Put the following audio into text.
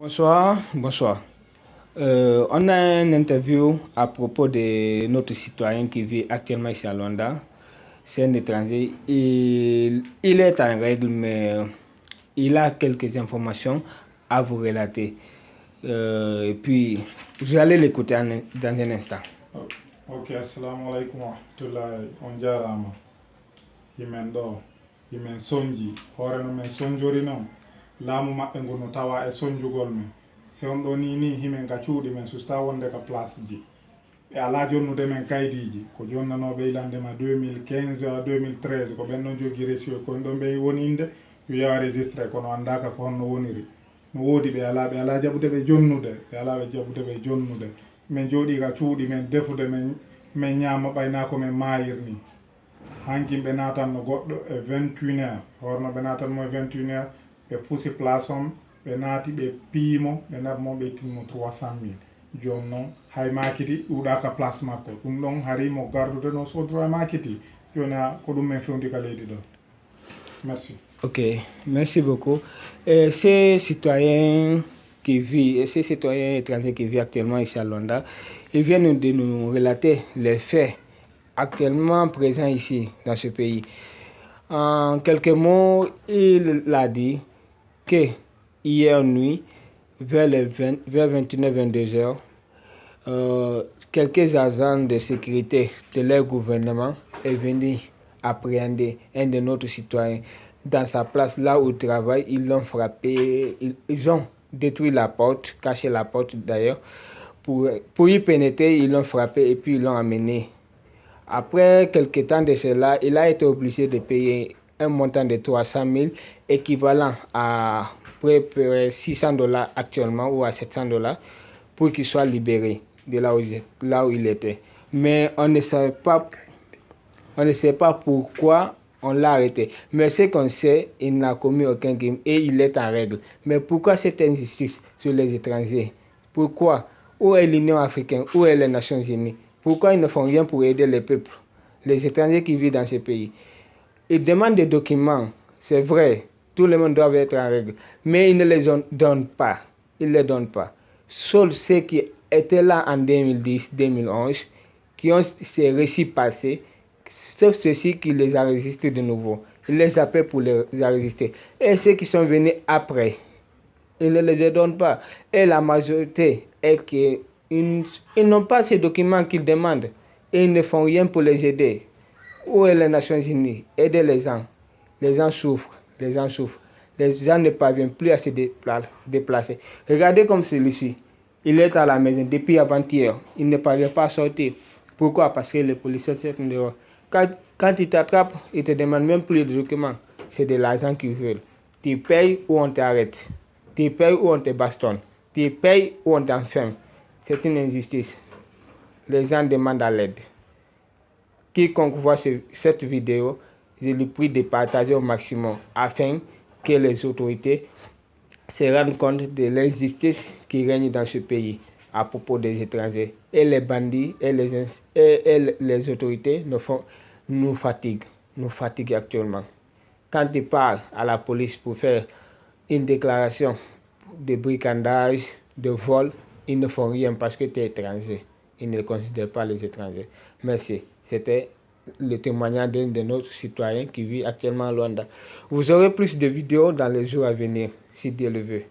Bonsoir, bonsoir. On a une interview à propos de notre citoyen qui vit actuellement ici à Luanda. C'est un étranger. Il est en règle, mais il a quelques informations à vous relater. Et puis, je vais aller l'écouter dans un instant. Ok, assalamu alaikum wa rahmatullahi on jarama himen ɗo himen soñji hoore no men soñjori noon laamu maɓɓe ngu no tawa e soñjugol men fewno ni himen ka cuuɗi men susta wonde ka place ji ɓe ala jonnude men kaydiji ko jonnanoɓe ilandema 2015 à 2013 ko ɓen ɗon jogui reçu kono ɗon ɓe woni inde yo yaha registré kono andaka ko honno woniri no woodi ɓe ala jaɓude ɓe jonnude ɓe ala ɓe jaɓude ɓe jonnude min jooɗi ka cuuɗi men defude min ñaama ɓayna ko min mayir ni hankin ɓe natanno goɗɗo e 21 heures horno ɓe natanmo e 21 heures ɓe pusi place on ɓe naati ɓe piimo ɓe nabmo ɓe tinmo 300 000 joni noon hay makiti ɗuuɗaka place makko ɗum ɗon harimo gardude no sodora makiti joni ko ɗum min fewndi ka leydi ɗo. Merci. Ok, merci beaucoup. Ces citoyens ces citoyens étrangers qui vivent actuellement ici à Luanda, ils viennent de nous relater les faits actuellement présents ici dans ce pays. En quelques mots, il a dit que hier nuit, vers 21h-22 heures, quelques agents de sécurité de leur gouvernement est venu appréhender un de nos citoyens. Dans sa place, là où il travaille, ils l'ont frappé, ils ont détruit la porte, caché la porte d'ailleurs. Pour y pénétrer, ils l'ont frappé et puis ils l'ont amené. Après quelques temps de cela, il a été obligé de payer un montant de 300 000, équivalent à près 600 $ actuellement ou à 700 $, pour qu'il soit libéré de là où il était. Mais on ne sait pas pourquoi on l'a arrêté. Mais ce qu'on sait, il n'a commis aucun crime et il est en règle. Mais pourquoi cette injustice sur les étrangers? Pourquoi? Où est l'Union africaine? Où est les Nations unies? Pourquoi ils ne font rien pour aider les peuples, les étrangers qui vivent dans ce pays? Ils demandent des documents, c'est vrai, tout le monde doit être en règle, mais ils ne les donnent pas. Ils ne les donnent pas. Seuls ceux qui étaient là en 2010-2011, qui ont ces récits passés, sauf ceux-ci qui les enregistrent de nouveau. Ils les appellent pour les enregistrer. Et ceux qui sont venus après, ils ne les donnent pas. Et la majorité est qu'ils n'ont pas ces documents qu'ils demandent. Et ils ne font rien pour les aider. Où est les Nations Unies? Aider les gens. Les gens souffrent. Les gens souffrent. Les gens ne parviennent plus à se déplacer. Regardez comme celui-ci. Il est à la maison depuis avant-hier. Il ne parvient pas à sortir. Pourquoi? Parce que les policiers sont dehors. Quand ils t'attrapent, ils ne te demandent même plus de documents. C'est de l'argent qu'ils veulent. Tu payes ou on t'arrête. Tu payes ou on te bastonne. Tu payes ou on t'enferme. C'est une injustice. Les gens demandent à l'aide. Quiconque voit cette vidéo, je lui prie de partager au maximum afin que les autorités se rendent compte de l'injustice qui règne dans ce pays à propos des étrangers. Et les bandits et les autorités nous fatiguent actuellement. Quand tu parles à la police pour faire une déclaration de brigandage, de vol, ils ne font rien parce que tu es étranger. Ils ne considèrent pas les étrangers. Merci. C'était le témoignage d'un de nos citoyens qui vit actuellement à Luanda. Vous aurez plus de vidéos dans les jours à venir, si Dieu le veut.